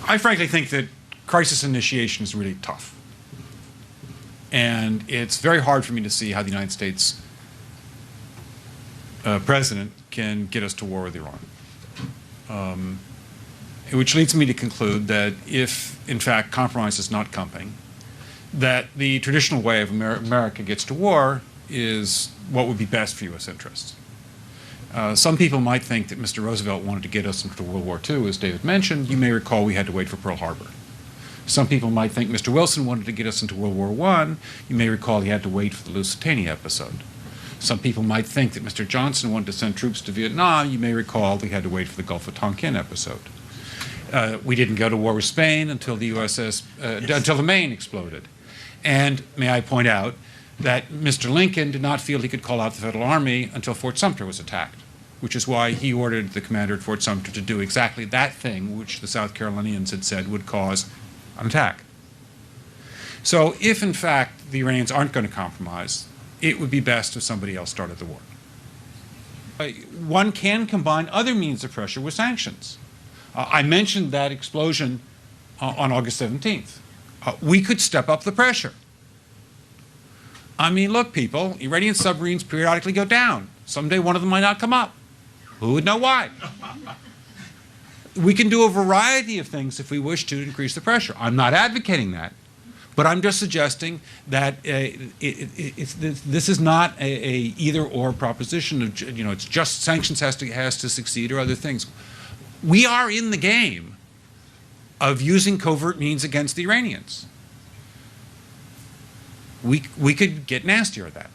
I frankly think that crisis initiation is really tough. And it's very hard for me to see how the United States president can get us to war with Iran. Which leads me to conclude that if, in fact, compromise is not coming, that the traditional way of America gets to war is what would be best for U.S. interests. Some people might think that Mr. Roosevelt wanted to get us into World War II, as David mentioned. You may recall we had to wait for Pearl Harbor. Some people might think Mr. Wilson wanted to get us into World War I. You may recall he had to wait for the Lusitania episode. Some people might think that Mr. Johnson wanted to send troops to Vietnam. You may recall he had to wait for the Gulf of Tonkin episode. We didn't go to war with Spain until the until the Maine exploded. And may I point out that Mr. Lincoln did not feel he could call out the Federal Army until Fort Sumter was attacked, which is why he ordered the commander at Fort Sumter to do exactly that thing which the South Carolinians had said would cause an attack. So if, in fact, the Iranians aren't going to compromise, it would be best if somebody else started the war. One can combine other means of pressure with sanctions. I mentioned that explosion on August 17th. We could step up the pressure. I mean, look, people, Iranian submarines periodically go down. Someday one of them might not come up. Who would know why? We can do a variety of things if we wish to increase the pressure. I'm not advocating that, but I'm just suggesting that this is not a either-or proposition of, it's just sanctions has to succeed or other things. We are in the game of using covert means against the Iranians. We could get nastier at that.